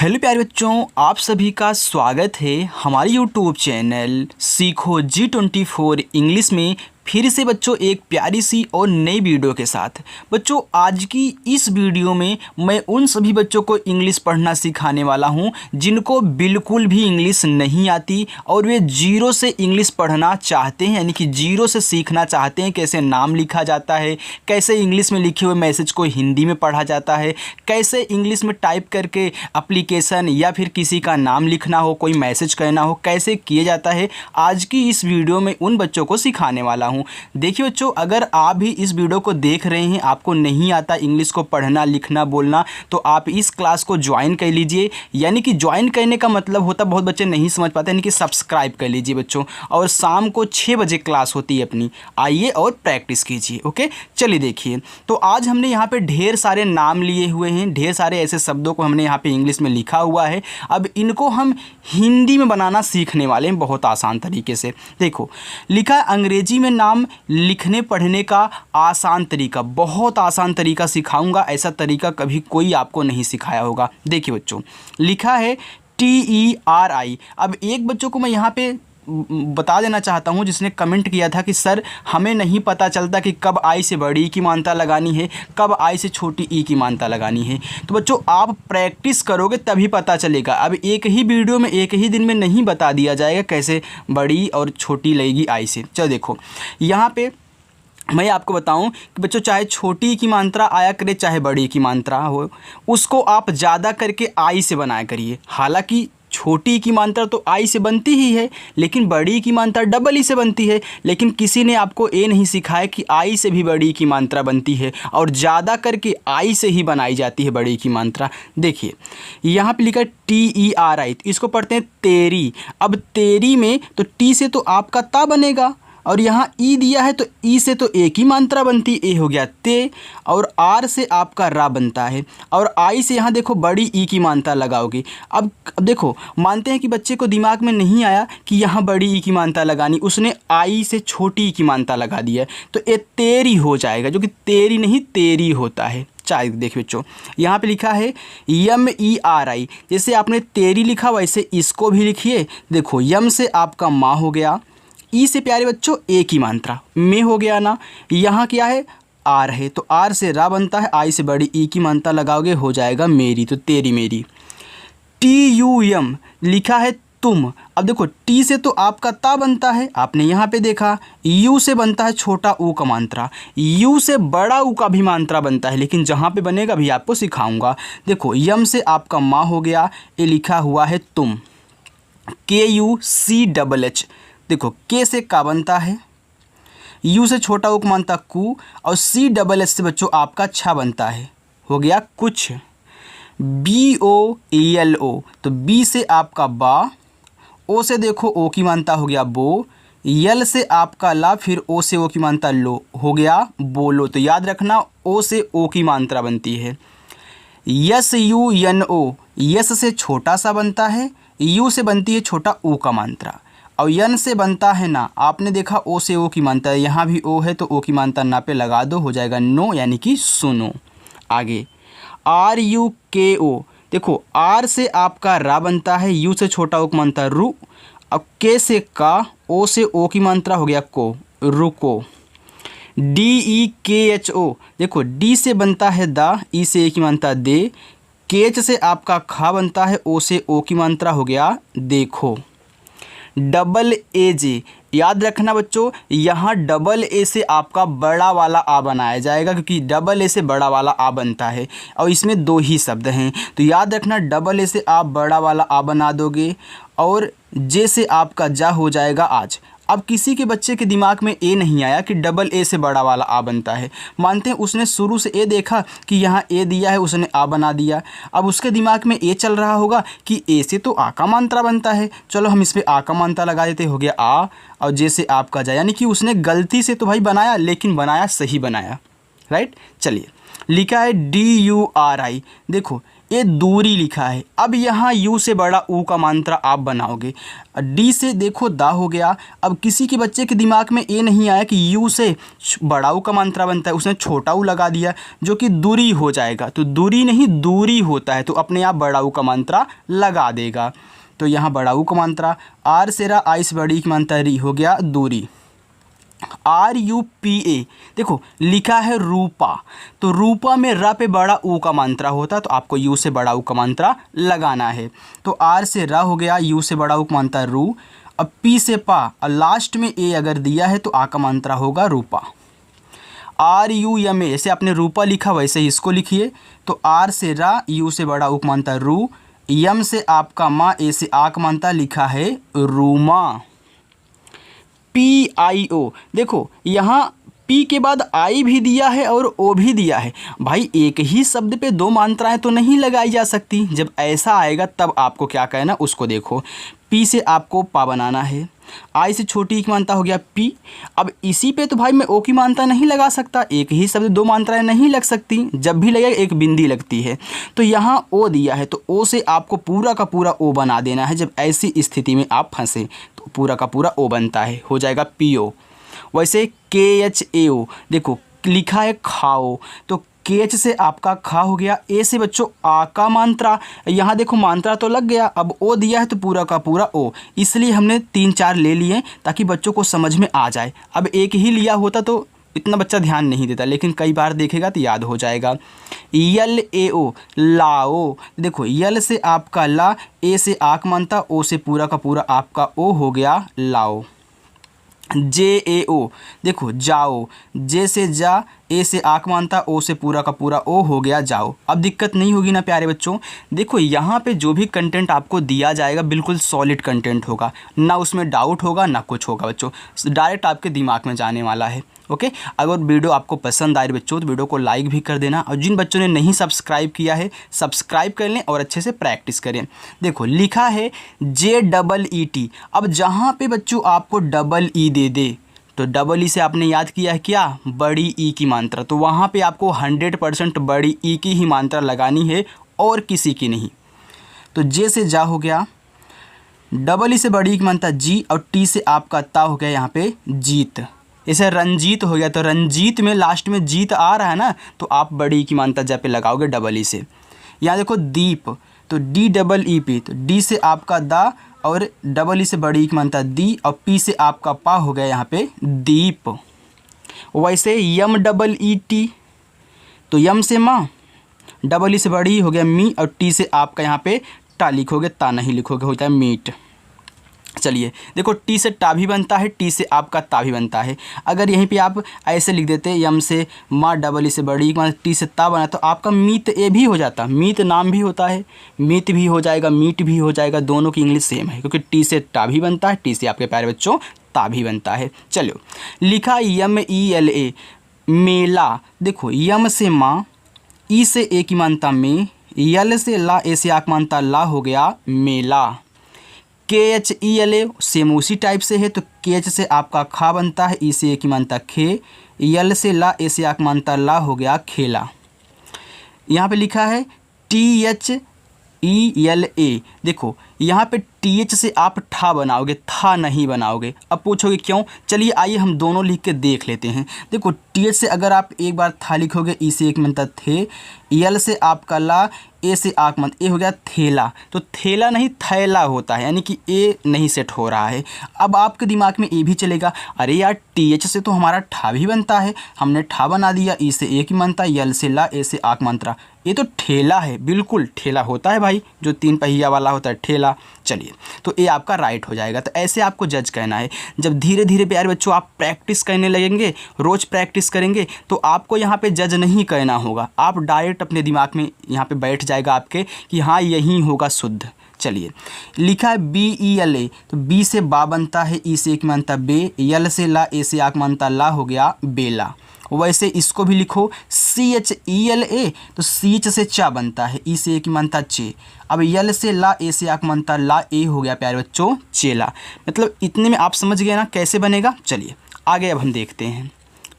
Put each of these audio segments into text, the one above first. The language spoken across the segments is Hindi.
हेलो प्यारे बच्चों, आप सभी का स्वागत है हमारे यूट्यूब चैनल सीखो G24 इंग्लिश में फिर से बच्चों एक प्यारी सी और नई वीडियो के साथ। बच्चों आज की इस वीडियो में मैं उन सभी बच्चों को इंग्लिश पढ़ना सिखाने वाला हूं जिनको बिल्कुल भी इंग्लिश नहीं आती और वे जीरो से इंग्लिश पढ़ना चाहते हैं, यानी कि जीरो से सीखना चाहते हैं। कैसे नाम लिखा जाता है, कैसे इंग्लिश में लिखे हुए मैसेज को हिंदी में पढ़ा जाता है, कैसे इंग्लिश में टाइप करके एप्लीकेशन या फिर किसी का नाम लिखना हो, कोई मैसेज कहना हो, कैसे किया जाता है। आज की इस वीडियो में उन बच्चों को सिखाने वाला हूँ। देखिए बच्चों, अगर आप भी इस वीडियो को देख रहे हैं, आपको नहीं आता इंग्लिश को पढ़ना लिखना बोलना, तो आप इस क्लास को ज्वाइन कर लीजिए। यानी कि ज्वाइन करने का मतलब होता, बहुत बच्चे नहीं समझ पाते, यानी कि सब्सक्राइब कर लीजिए बच्चों। और शाम को 6 बजे क्लास होती है अपनी, आइए और प्रैक्टिस कीजिए। ओके, चलिए देखिए। तो आज हमने यहाँ पे ढेर सारे नाम लिए हुए हैं, ढेर सारे ऐसे शब्दों को हमने यहाँ पे इंग्लिश में लिखा हुआ है। अब इनको हम हिंदी में बनाना सीखने वाले हैं बहुत आसान तरीके से। देखो लिखा है अंग्रेजी में नाम लिखने पढ़ने का आसान तरीका, बहुत आसान तरीका सिखाऊंगा। ऐसा तरीका कभी कोई आपको नहीं सिखाया होगा। देखिए बच्चों, लिखा है TERI। अब एक बच्चों को मैं यहाँ पे बता देना चाहता हूँ जिसने कमेंट किया था कि सर हमें नहीं पता चलता कि कब आई से बड़ी ई की मात्रा लगानी है, कब आई से छोटी ई की मात्रा लगानी है। तो बच्चों आप प्रैक्टिस करोगे तभी पता चलेगा। अब एक ही वीडियो में एक ही दिन में नहीं बता दिया जाएगा कैसे बड़ी और छोटी लगेगी आई से। चलो देखो यहाँ पे मैं आपको बताऊं कि बच्चों चाहे छोटी की मात्रा आया करे चाहे बड़ी की मात्रा हो, उसको आप ज़्यादा करके आई से बनाया करिए। हालांकि छोटी की मात्रा तो आई से बनती ही है, लेकिन बड़ी की मात्रा डबल ई से बनती है। लेकिन किसी ने आपको ये नहीं सिखाया कि आई से भी बड़ी की मात्रा बनती है और ज़्यादा करके आई से ही बनाई जाती है बड़ी की मात्रा। देखिए यहाँ पे लिखा है TERI, इसको पढ़ते हैं तेरी। अब तेरी में तो टी से तो आपका ता बनेगा और यहाँ ई दिया है तो ई से तो एक ही मात्रा बनती, ए हो गया ते, और आर से आपका रा बनता है, और आई से यहाँ देखो बड़ी ई की मात्रा लगाओगे। अब देखो मानते हैं कि बच्चे को दिमाग में नहीं आया कि यहाँ बड़ी ई की मात्रा लगानी, उसने आई से छोटी ई की मात्रा लगा दिया, तो ये तेरी हो जाएगा, जो कि तेरी नहीं तेरी होता है। चाहे देखिए बच्चों यहाँ पे लिखा है MERI, जैसे आपने तेरी लिखा वैसे इसको भी लिखिए। देखो यम से आपका माँ हो गया, ई से प्यारे बच्चों एक ही मात्रा में हो गया ना। यहाँ क्या है आर है, तो आर से रा बनता है, आई से बड़ी ई की मात्रा लगाओगे हो जाएगा मेरी, तो तेरी मेरी। TUM लिखा है तुम। अब देखो टी से तो आपका ता बनता है, आपने यहाँ पे देखा। यू से बनता है छोटा ऊ का मात्रा, यू से बड़ा ऊ का भी मात्रा बनता है, लेकिन जहाँ पे बनेगा भी आपको सिखाऊंगा। देखो यम से आपका माँ हो गया, ये लिखा हुआ है तुम। KUCHH, देखो के से का बनता है, यू से छोटा ऊ मानता कू, और CHH से बच्चों आपका छा बनता है, हो गया कुछ। BOLO, तो बी से आपका बा, ओ से देखो ओ की मानता हो गया बो, यल से आपका ला, फिर ओ से ओ की मानता लो, हो गया बोलो। तो याद रखना ओ से ओ की मात्रा बनती है। SUNO, यस से छोटा सा बनता है, यू से बनती है छोटा ऊ का मात्रा, और यन से बनता है ना। आपने देखा ओ से ओ की मात्रा, यहाँ भी ओ है तो ओ की मात्रा ना पे लगा दो, हो जाएगा नो, यानी कि सुनो। आगे RUKO, देखो आर से आपका रा बनता है, यू से छोटा ओ की मात्रा रू, अब के से का, ओ से ओ की मात्रा हो गया को, रुको। DEKHO, देखो डी से बनता है दा, ई से ए की मात्रा दे, केच से आपका खा बनता है, ओ से ओ की मात्रा हो गया देखो। AJ, याद रखना बच्चों यहाँ AA से आपका बड़ा वाला आ बनाया जाएगा, क्योंकि AA से बड़ा वाला आ बनता है और इसमें दो ही शब्द हैं। तो याद रखना AA से आप बड़ा वाला आ बना दोगे, और जे से आपका जा हो जाएगा आज। अब किसी के बच्चे के दिमाग में ए नहीं आया कि AA से बड़ा वाला आ बनता है। मानते हैं उसने शुरू से ए देखा कि यहाँ ए दिया है, उसने आ बना दिया। अब उसके दिमाग में ए चल रहा होगा कि ए से तो आ का मात्रा बनता है, चलो हम इस पर आ का मात्रा लगा देते, हो गया आ, और जे से आपका जा, यानी कि उसने गलती से तो भाई बनाया, लेकिन बनाया सही बनाया, राइट। चलिए लिखा है DURI, देखो ये दूरी लिखा है। अब यहाँ यू से बड़ा ऊ का मात्रा आप बनाओगे। डी से देखो दा हो गया। अब किसी के बच्चे के दिमाग में ये नहीं आया कि यू से बड़ा ऊ का मात्रा बनता है, उसने छोटा ऊ लगा दिया जो कि दूरी हो जाएगा। तो दूरी नहीं दूरी होता है, तो अपने आप बड़ा ऊ का मात्रा लगा देगा। तो यहाँ बड़ा ऊ का मात्रा, आर से रा आई से बड़ी की मात्रा री हो गया दूरी। RUPA देखो लिखा है रूपा, तो रूपा में र पे बड़ा ऊ का मात्रा होता है, तो आपको यू से बड़ा ऊ का मात्रा लगाना है। तो आर से र हो गया, यू से बड़ा ऊ का मात्रा रू। अब पी से पा और लास्ट में ए अगर दिया है तो आ का मात्रा होगा रूपा। RUMA जैसे आपने रूपा लिखा वैसे ही इसको लिखिए। तो आर से रा, यू से बड़ा ऊ का मात्रा रू, यम से आपका माँ, ए से आ का मात्रा लिखा है रूमा। PIO देखो यहाँ पी के बाद आई भी दिया है और ओ भी दिया है। भाई एक ही शब्द पे दो मात्राएं तो नहीं लगाई जा सकती। जब ऐसा आएगा तब आपको क्या कहना उसको देखो। पी से आपको पा बनाना है, आई से छोटी की मात्रा हो गया पी। अब इसी पे तो भाई मैं ओ की मात्रा नहीं लगा सकता, एक ही शब्द दो मात्राएं नहीं लग सकती, जब भी लगेगा एक बिंदी लगती है। तो यहाँ ओ दिया है तो ओ से आपको पूरा का पूरा ओ बना देना है। जब ऐसी स्थिति में आप फंसे तो पूरा का पूरा ओ बनता है, हो जाएगा PO। वैसे KHAO देखो लिखा है खाओ, तो KH से आपका खा हो गया। ए से बच्चों आ का मात्रा, यहाँ देखो मात्रा तो लग गया, अब ओ दिया है तो पूरा का पूरा ओ, इसलिए हमने 3-4 ले लिए ताकि बच्चों को समझ में आ जाए। अब एक ही लिया होता तो इतना बच्चा ध्यान नहीं देता, लेकिन कई बार देखेगा तो याद हो जाएगा। LAO लाओ, देखो यल से आपका ला, ए से आ का मात्रा, ओ से पूरा का पूरा आपका ओ हो गया लाओ। JAO देखो जाओ, जे से जा, ए से आँख मानता, ओ से पूरा का पूरा ओ हो गया जाओ। अब दिक्कत नहीं होगी ना प्यारे बच्चों। देखो यहाँ पे जो भी कंटेंट आपको दिया जाएगा बिल्कुल सॉलिड कंटेंट होगा, ना उसमें डाउट होगा ना कुछ होगा बच्चों, डायरेक्ट आपके दिमाग में जाने वाला है। ओके, अगर वीडियो आपको पसंद आए बच्चों तो वीडियो को लाइक भी कर देना, और जिन बच्चों ने नहीं सब्सक्राइब किया है सब्सक्राइब कर लें और अच्छे से प्रैक्टिस करें। देखो लिखा है JEET। अब जहाँ पे बच्चों आपको डबल ई दे दे तो डबल ई से आपने याद किया है क्या, बड़ी ई की मात्रा, तो वहाँ पे आपको 100% बड़ी ई की ही मात्रा लगानी है और किसी की नहीं। तो जे से जा हो गया, डबल ई से बड़ी ई की मात्रा जी, और टी से आपका ता हो गया यहाँ पे जीत। इसे रंजीत हो गया, तो रंजीत में लास्ट में जीत आ रहा है ना, तो आप बड़ी ई की मात्रा जब पे लगाओगे डबल ई से। यहाँ देखो दीप, तो DEEP, तो डी से आपका दा और डबल ई से बड़ी की मात्रा दी, और पी से आपका पा हो गया यहाँ पे दीप। वैसे YMEET, तो यम से माँ, डबल ई से बड़ी हो गया मी, और टी से आपका यहाँ पे टा लिखोगे, ता नहीं लिखोगे, होता है मीट। चलिए देखो टी से टा भी बनता है, टी से आपका ता भी बनता है। अगर यहीं पे आप ऐसे लिख देते यम से माँ, डबल ई से बड़ी टी से ता बना, तो आपका मीत ए भी हो जाता, मीत नाम भी होता है, मीत भी हो जाएगा, मीट भी हो जाएगा, दोनों की इंग्लिश सेम है, क्योंकि टी से टा भी बनता है, टी से आपके प्यारे बच्चों ता भी बनता है। चलो लिखा MELA मेला, देखो यम से माँ, ई से ए की मानता में, यल से ला, ए से आक मानता ला, हो गया मेला। KHELA सेम उसी टाइप से है, तो KH से आपका खा बनता है, ई से ए की मानता खे, यल से ला, ए से आक मानता ला, हो गया खेला। यहाँ पे लिखा है THELA, देखो यहाँ पे TH से आप ठा बनाओगे, था नहीं बनाओगे। अब पूछोगे क्यों, चलिए आइए हम दोनों लिख के देख लेते हैं। देखो TH से अगर आप एक बार था लिखोगे, ई से एक बनता थे, यल से आपका ला, ए से आक मंत, ए हो गया थेला, तो थेला नहीं थैला होता है, यानी कि ए नहीं सेट हो रहा है। अब आपके दिमाग में ए भी चलेगा, अरे यार TH से तो हमारा ठा भी बनता है, हमने ठा बना दिया, ई से ए की मानता, यल से ला, ए से आक मंत्रा, ये तो ठेला है, बिल्कुल ठेला होता है भाई, जो 3 पहिया वाला होता है ठेला। चलिए तो ये आपका राइट हो जाएगा। तो ऐसे आपको जज कहना है। जब धीरे धीरे प्यारे बच्चों आप प्रैक्टिस करने लगेंगे, रोज़ प्रैक्टिस करेंगे, तो आपको यहाँ पे जज नहीं कहना होगा, आप डायरेक्ट अपने दिमाग में यहाँ पे बैठ जाएगा आपके कि हाँ यही होगा शुद्ध। चलिए लिखा है BELA, तो बी से बा बनता है, ई से एक मानता बे, यल से ला, ए से आक मानता ला, हो गया बेला। वैसे इसको भी लिखो CHELA, तो CH से चा बनता है, ई से एक मानता चे, अब यल से ला, ए से आक मानता ला, ए हो गया प्यारे बच्चों चेला। मतलब इतने में आप समझ गए ना कैसे बनेगा। चलिए आगे अब हम देखते हैं।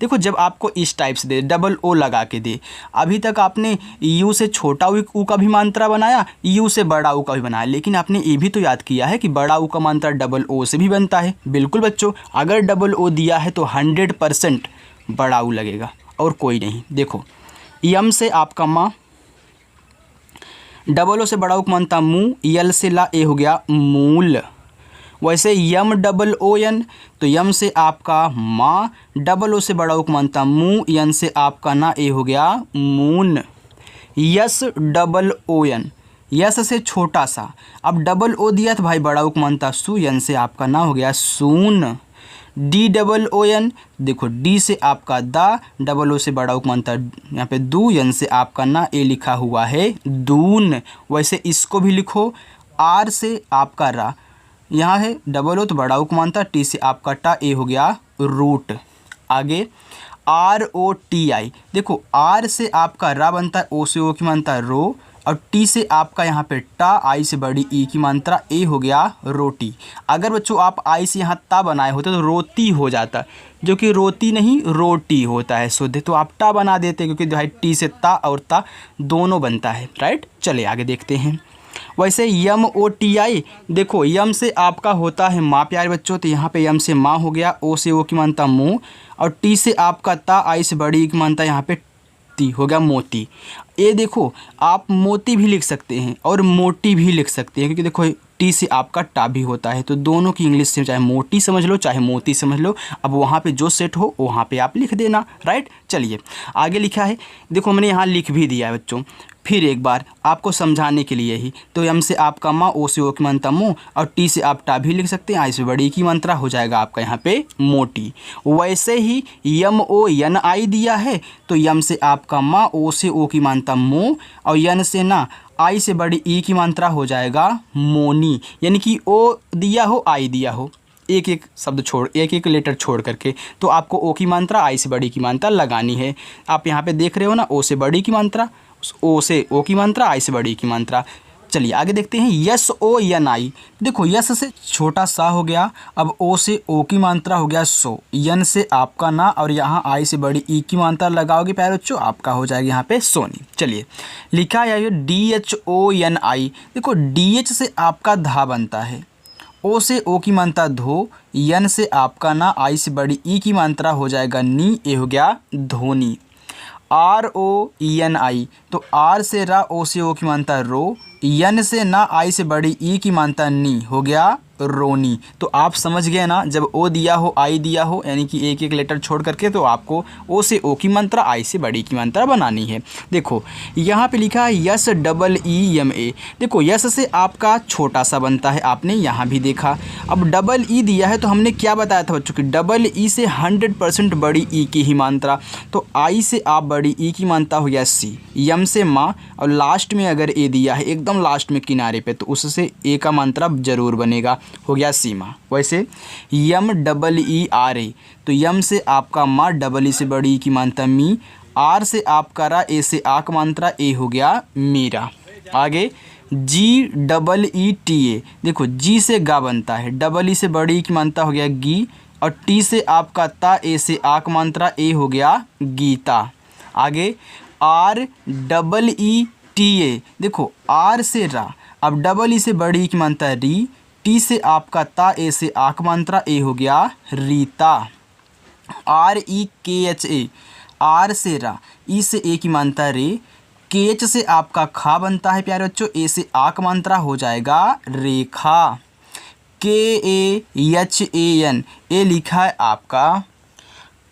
देखो जब आपको इस टाइप से दे, डबल ओ लगा के दे, अभी तक आपने यू से छोटा ऊ का भी मात्रा बनाया, यू से बड़ा ऊ का भी बनाया, लेकिन आपने ये भी तो याद किया है कि बड़ा ऊ का मात्रा डबल ओ से भी बनता है। बिल्कुल बच्चों, अगर डबल ओ दिया है तो 100% बड़ा ऊ लगेगा और कोई नहीं। देखो यम से आपका माँ, डबल ओ से बड़ा ऊ का मानता मुँह, यल से ला, ए हो गया मूल। वैसे यम डबल ओ एन, तो यम से आपका माँ, डबल ओ से बड़ा ऊ का मानता मुँह, यन से आपका ना, ए हो गया moon. S double O N, S से छोटा सा, अब डबल ओ दिया तो भाई बड़ा ऊ का मानता सु, यन से आपका ना हो गया सून। डी डबल ओ एन, देखो डी से आपका दा, डबल ओ से बड़ा ऊ का मानता यहाँ पे दू, यन से आपका ना, ए लिखा हुआ है दून। वैसे इसको भी लिखो, आर से आपका रा, यहाँ है डबल ओ तो बड़ा ऊ का मानता, टी से आपका टा, ए हो गया रूट। आगे आर ओ टी आई, देखो आर से आपका रा बनता है, ओ से ओ की मानता रो, और टी से आपका यहाँ पे टा, आई से बड़ी ई की मात्रा, ए हो गया रोटी। अगर बच्चों आप आई से यहाँ ता बनाए होते तो रोती हो जाता, जो कि रोती नहीं रोटी होता है शुद्ध, तो आप टा बना देते क्योंकि भाई टी से ता और ता दोनों बनता है, राइट। चले आगे देखते हैं। वैसे यम ओ टी आई, देखो यम से आपका होता है माँ प्यारे बच्चों, तो यहाँ पे यम से माँ हो गया, ओ से ओ की मानता मुँह, और टी से आपका ता, आई से बड़ी की मानता यहाँ पे ती, हो गया मोती। ये देखो आप मोती भी लिख सकते हैं और मोटी भी लिख सकते हैं, क्योंकि देखो टी से आपका टा भी होता है, तो दोनों की इंग्लिश से चाहे मोटी समझ लो चाहे मोती समझ लो, अब वहाँ पे जो सेट हो वहाँ पे आप लिख देना, राइट। चलिए आगे लिखा है, देखो मैंने यहाँ लिख भी दिया है बच्चों, फिर एक बार आपको समझाने के लिए ही। तो यम से आपका माँ, ओ से ओ की मात्रा मुँह, और टी से आप टा भी लिख सकते हैं, आई से बड़ी की मात्रा हो जाएगा आपका यहाँ पे मोटी। वैसे ही यम ओ यन आई दिया है, तो यम से आपका माँ, ओ से ओ की मात्रा मुँह, और यन से ना, आई से बड़ी ई की मात्रा हो जाएगा मोनी। यानी कि ओ दिया हो आई दिया हो, एक एक शब्द छोड़, एक एक लेटर छोड़ करके, तो आपको ओ की मात्रा आई से बड़ी की मात्रा लगानी है। आप यहाँ पे देख रहे हो ना, ओ से बड़ी की मात्रा, ओ से ओ की मात्रा, आई से बड़ी की मात्रा। चलिए आगे देखते हैं। यस ओ यन आई, देखो यस से छोटा सा हो गया, अब ओ से ओ की मात्रा हो गया सो, यन से आपका ना, और यहाँ आई से बड़ी ई की मात्रा लगाओगे प्यारे बच्चों, आपका हो जाएगा यहाँ पे सोनी। चलिए लिखा है डी एच ओ एन आई, देखो डी एच से आपका धा बनता है, ओ से ओ की मात्रा धो, यन से आपका ना, आई से बड़ी ई की मात्रा हो जाएगा नी, ए हो गया धोनी। आर ओ एन आई, तो आर से रा, ओ से ओ की मात्रा रो, यन से ना, आई से बड़ी ई की मात्रा नी, हो गया रोनी। तो आप समझ गए ना, जब ओ दिया हो आई दिया हो, यानी कि एक एक लेटर छोड़ करके, तो आपको ओ से ओ की मात्रा, आई से बड़ी की मात्रा बनानी है। देखो यहाँ पे लिखा है S double E M A, देखो यस से आपका छोटा सा बनता है, आपने यहाँ भी देखा। अब डबल ई दिया है, तो हमने क्या बताया था बच्चों कि डबल ई से 100% बड़ी ई की ही मात्रा, तो आई से आप बड़ी ई की मात्रा हो गया सी, यम से माँ, और लास्ट में अगर ए दिया है एकदम लास्ट में किनारे पे, तो उससे ए का मात्रा जरूर बनेगा, हो गया सीमा। वैसे यम डबल ई आर ए, तो यम से आपका माँ, डबल ई से बड़ी ई की मात्रा मी, आर से आपका रा, ए से आ का मात्रा, ए हो गया मीरा। आगे जी डबल ई टी ए, देखो जी से गा बनता है, डबल ई से बड़ी ई की मात्रा हो गया गी, और टी से आपका ता, ए से आ का मात्रा, ए हो गया गीता। आगे R double E T A, देखो आर से रा, अब डबल ई से बड़ी की मात्रा री, टी से आपका ता, ए से आक मात्रा, ए हो गया रीता। आर ई के एच ए, आर से रा, ई से ए की मात्रा रे, के एच से आपका खा बनता है प्यारे बच्चों, ए से आक मात्रा हो जाएगा रेखा। के ए एच ए एन, ए लिखा है आपका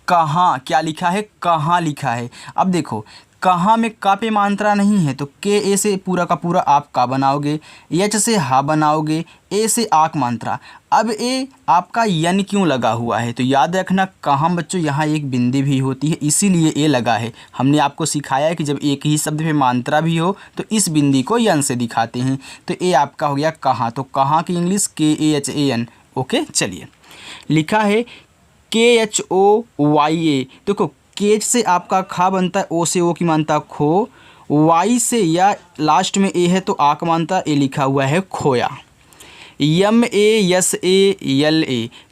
कहाँ, क्या लिखा है कहाँ लिखा है। अब देखो कहाँ में का पे मात्रा नहीं है, तो के ए से पूरा का पूरा आप का बनाओगे, एच से हा बनाओगे, ए से आक मात्रा। अब ए आपका यन क्यों लगा हुआ है, तो याद रखना कहाँ बच्चों यहाँ एक बिंदी भी होती है, इसीलिए ए लगा है। हमने आपको सिखाया है कि जब एक ही शब्द पे मात्रा भी हो तो इस बिंदी को यन से दिखाते हैं, तो ए आपका हो गया कहाँ, तो कहाँ की English K A H A N. Okay चलिए लिखा है के एच ओ वाई ए, देखो केच से आपका खा बनता है, ओ से ओ की मानता खो, वाई से या लास्ट में ए है तो आ का मानता, ए लिखा हुआ है खोया। MASALA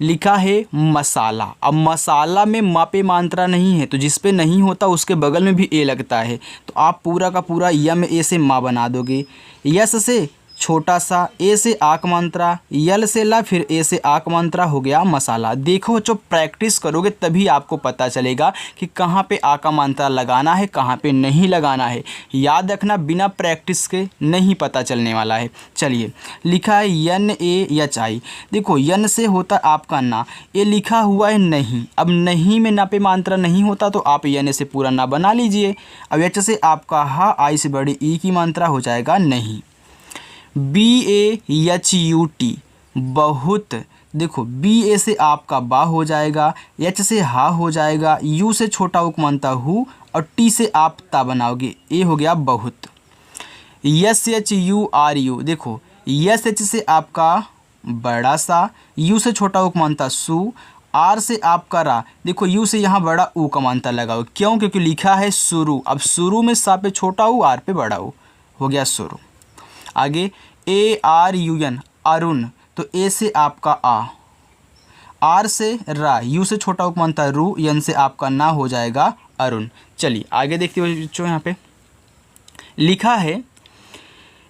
लिखा है मसाला। अब मसाला में मापे मात्रा नहीं है, तो जिस पे नहीं होता उसके बगल में भी ए लगता है, तो आप पूरा का पूरा MA से मा बना दोगे। यस से छोटा सा, ए से आक मात्रा, यल से ला, फिर ए से आक मात्रा, हो गया मसाला। देखो जो प्रैक्टिस करोगे तभी आपको पता चलेगा कि कहाँ पे आका मात्रा लगाना है, कहाँ पे नहीं लगाना है। याद रखना, बिना प्रैक्टिस के नहीं पता चलने वाला है। चलिए, लिखा है NAHI। देखो यन से होता आपका ना, ये लिखा हुआ है नहीं। अब नहीं में नापे मात्रा नहीं होता तो आप यन से पूरा ना बना लीजिए। अब एच से आपका हा, आई से बड़ी ई की मात्रा हो जाएगा नहीं। BAHUT बहुत। देखो BA से आपका बा हो जाएगा, H से हा हो जाएगा, U से छोटा उक मानता हूँ, और T से आप ता बनाओगे, ए हो गया बहुत। SHURU देखो SH से आपका बड़ा सा, U से छोटा उक मानता सु, R से आपका रा। देखो U से यहाँ बड़ा ऊ का मानता लगाओ, क्यों? क्योंकि लिखा है शुरू। अब शुरू में सा पे छोटा ऊ, आर पे बड़ा ऊ, हो गया शुरू। आगे ARUN अरुण, तो ए से आपका आ, आर से रा, यू से छोटा उक मानता रू, यन से आपका ना हो जाएगा अरुण। चलिए आगे देखते हो बच्चों, यहाँ पे लिखा है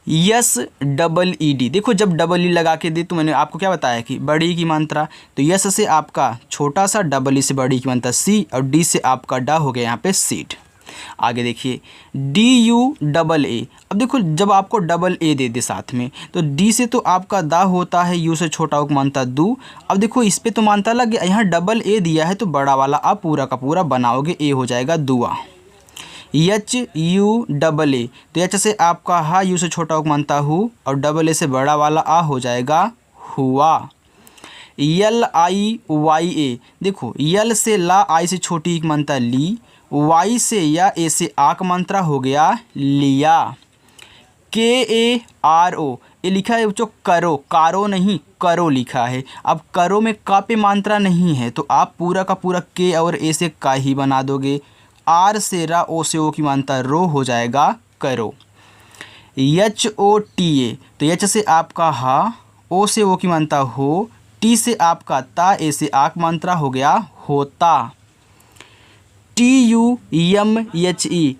SEED। देखो जब डबल ई लगा के दे तो मैंने आपको क्या बताया कि बड़ी की मात्रा, तो यस से आपका छोटा सा, डबल ई से बड़ी की मात्रा सी, और डी से आपका डा हो गया यहाँ पे सीड। आगे देखिए DUAA। अब देखो जब आपको डबल ए दे दे साथ में, तो डी से तो आपका दा होता है, यू से छोटा उक मानता दू। अब देखो इस पे तो मानता लग गया, यहाँ डबल ए दिया है तो बड़ा वाला आप पूरा का पूरा बनाओगे, ए हो जाएगा दुआ। HUAA, तो एच से आपका हा, यू से छोटा उक मानता हूँ, और डबल ए से बड़ा वाला आ हो जाएगा हुआ। LIYA। देखो यल से ला, आई से छोटी एक मानता ली, वाई से या ए से आक मात्रा हो गया लिया। KARO, ये लिखा है बच्चों करो, कारो नहीं करो लिखा है। अब करो में का पे मात्रा नहीं है तो आप पूरा का पूरा के और ए से का ही बना दोगे। आर से रा, ओ से ओ की मात्रा रो, हो जाएगा करो। HOTA, तो एच से आपका हा, ओ से ओ की मात्रा हो, टी से आपका ता, ए से आक मात्रा हो गया होता। TUMHE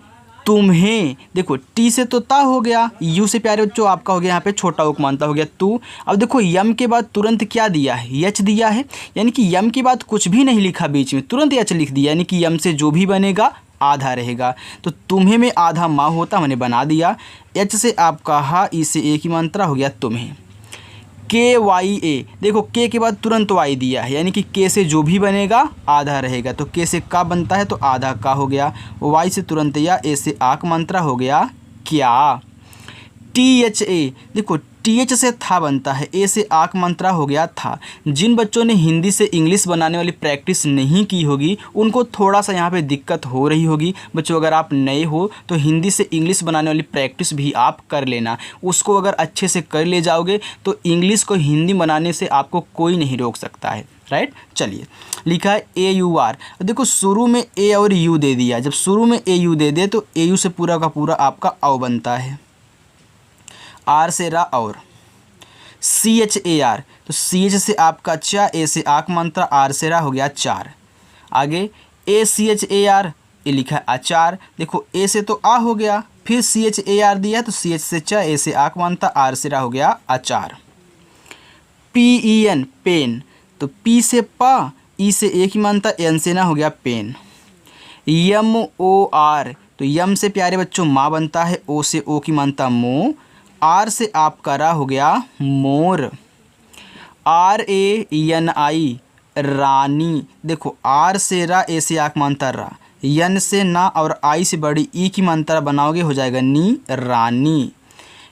तुम्हें। देखो टी से तो ता हो गया, यू से प्यारे बच्चों आपका हो गया यहाँ पे छोटा उक मानता हो गया तू। अब देखो यम के बाद तुरंत क्या दिया है, एच दिया है, यानी कि यम के बाद कुछ भी नहीं लिखा बीच में, तुरंत एच लिख दिया, यानी कि यम से जो भी बनेगा आधा रहेगा। तो तुम्हें में आधा माँ होता, मैंने बना दिया। एच से आपका हा, ई से ए की मात्रा हो गया तुम्हें। KYA, देखो के के बाद तुरंत वाई दिया है, यानी कि के से जो भी बनेगा आधा रहेगा, तो के से का बनता है तो आधा का हो गया। वाई से तुरंत या, ए से आक मात्रा हो गया क्या। THA, देखो TH से था बनता है, ए से आक मात्रा हो गया था। जिन बच्चों ने हिंदी से इंग्लिश बनाने वाली प्रैक्टिस नहीं की होगी उनको थोड़ा सा यहाँ पे दिक्कत हो रही होगी। बच्चों अगर आप नए हो तो हिंदी से इंग्लिश बनाने वाली प्रैक्टिस भी आप कर लेना, उसको अगर अच्छे से कर ले जाओगे तो इंग्लिश को हिंदी बनाने से आपको कोई नहीं रोक सकता है, राइट। चलिए लिखा है AUR। देखो शुरू में ए और यू दे दिया, जब शुरू में AU दे दे तो AU से पूरा का पूरा आपका औ बनता है। आर से रा और। CHAR, तो CH से आपका चा, ए से आक मात्रा, आर से रा हो गया चार। आगे ACHAR, ये लिखा है अचार। देखो ए से तो आ हो गया, फिर CHAR दिया है तो CH से चा, ए से आक मात्रा, आर से रा हो गया अचार। PEN पेन, तो P से पा, ई से ए की मात्रा, एन से ना हो गया पेन। MOR, तो यम से प्यारे बच्चों माँ बनता है, ओ से ओ की मात्रा मो, आर से आपका रा हो गया मोर। RANI रानी, देखो आर से रा, ए से आक मात्रा रा, यन से ना और आई से बड़ी ई की मात्रा बनाओगे हो जाएगा नी रानी।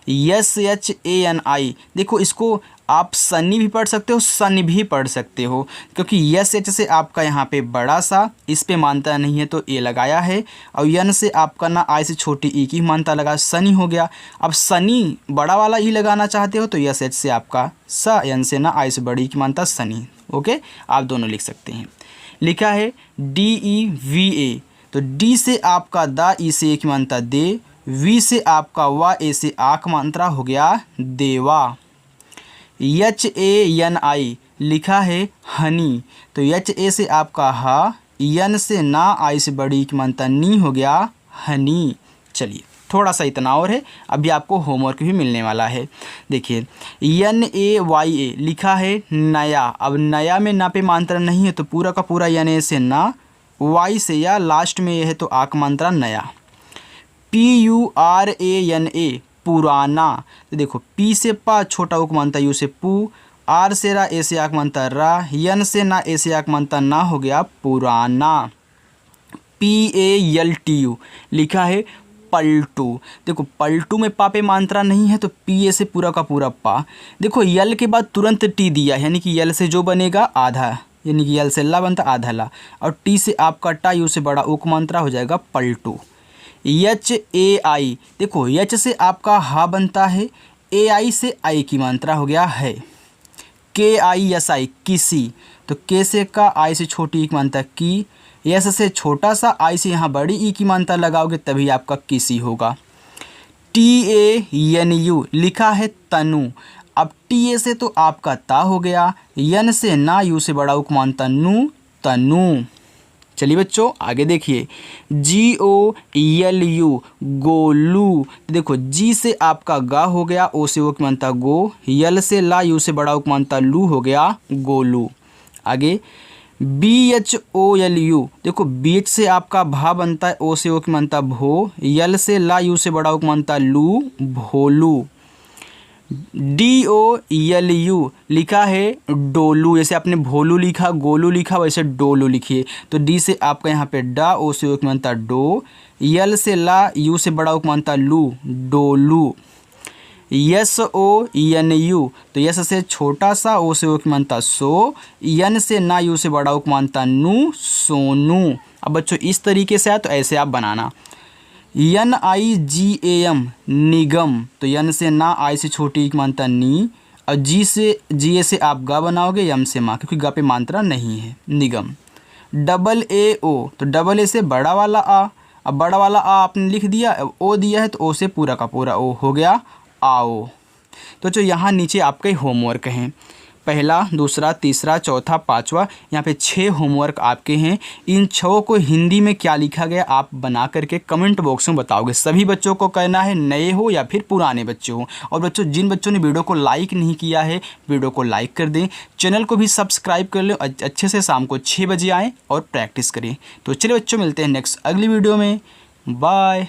SHANI, देखो इसको आप सनी भी पढ़ सकते हो, सन भी पढ़ सकते हो, क्योंकि SH से आपका यहाँ पे बड़ा सा, इस पे मानता नहीं है तो ए लगाया है, और यन से आपका ना आई से छोटी ई की मानता लगा, सनी हो गया। अब सनी बड़ा वाला ई लगाना चाहते हो तो SH से आपका सा, यन से ना आई से बड़ी की मानता सनी। ओके, आप दोनों लिख सकते हैं। लिखा है DEVA, तो डी से आपका दा, ई से एक मानता दे, वी से आपका वा, ए से आक मात्रा हो गया देवा। HANI लिखा है हनी, तो HA से आपका हा, यन से ना, आई से बड़ी की मानता नी हो गया हनी। चलिए थोड़ा सा इतना और है, अभी आपको होमवर्क भी मिलने वाला है। देखिए NAYA लिखा है नया, अब नया में ना पे मात्रा नहीं है तो पूरा का पूरा NA से ना, वाई से या, लास्ट में ये है तो आक मात्रा नया। PURANA पुराना, तो देखो पी से पा, छोटा उक मानता यू से पू, आर से रा, ए से आक मानता रा, यन से ना, ए से आक मानता ना, हो गया पुराना। PALTU लिखा है पलटू, देखो पलटू में पा पे मात्रा नहीं है तो पी से पूरा का पूरा पा। देखो यल के बाद तुरंत टी दिया, यानी कि यल से जो बनेगा आधा, यानी कि यल से ला बनता आधा ला, और टी से आपका टा, यू से बड़ा उक मात्रा हो जाएगा पलटू। HAI देखो एच से आपका हा बनता है, AI से आई की मात्रा हो गया है। KISI किसी, तो के से का, आई से छोटी ई की मात्रा की, यस से छोटा सा, आई से यहाँ बड़ी ई की मात्रा लगाओगे तभी आपका किसी होगा। TANU लिखा है तनु, अब TA से तो आपका ता हो गया, यन से ना, यू से बड़ा उक मानता नु, तनु। चलिए बच्चों आगे देखिए, GOLU गोलू, देखो जी से आपका गा हो गया, ओ से वो की मानता गो, यल से ला, यू से बड़ा उक मानता लू, हो गया गोलू। आगे BHOLU देखो बीच से आपका भा बनता है, ओ से ओ की मानता भो, यल से ला, यू से बड़ा उक मानता लू, भोलू। DOLU लिखा है डोलू, जैसे आपने भोलू लिखा, गोलू लिखा, वैसे डोलू लिखिए, तो डी से आपका यहाँ पे डा, ओ से उक मानता डो, यल से ला, यू से बड़ा उक मानता लू, डोलू। SONU तो यस से छोटा सा, ओ से उक मानता सो, यन से ना, यू से बड़ा उक मानता नू, सोनू। अब बच्चों इस तरीके से आया तो ऐसे आप बनाना। NIGAM निगम, तो यन से ना, आई से छोटी की मानता नी, और GA से आप गा बनाओगे, यम से माँ, क्योंकि गा पे मात्रा नहीं है, निगम। AAO तो डबल ए से बड़ा वाला आ, अब बड़ा वाला आ आपने लिख दिया, अब ओ दिया है तो ओ से पूरा का पूरा ओ हो गया आओ। तो जो यहाँ नीचे आपके होमवर्क हैं, पहला, दूसरा, तीसरा, चौथा, पाँचवा, यहाँ पे 6 होमवर्क आपके हैं। इन 6 को हिंदी में क्या लिखा गया आप बना करके कमेंट बॉक्स में बताओगे। सभी बच्चों को करना है, नए हो या फिर पुराने बच्चे हो। और बच्चों जिन बच्चों ने वीडियो को लाइक नहीं किया है, वीडियो को लाइक कर दें, चैनल को भी सब्सक्राइब कर लें, अच्छे से शाम को 6 बजे आएँ और प्रैक्टिस करें। तो चलिए बच्चों मिलते हैं नेक्स्ट अगली वीडियो में, बाय।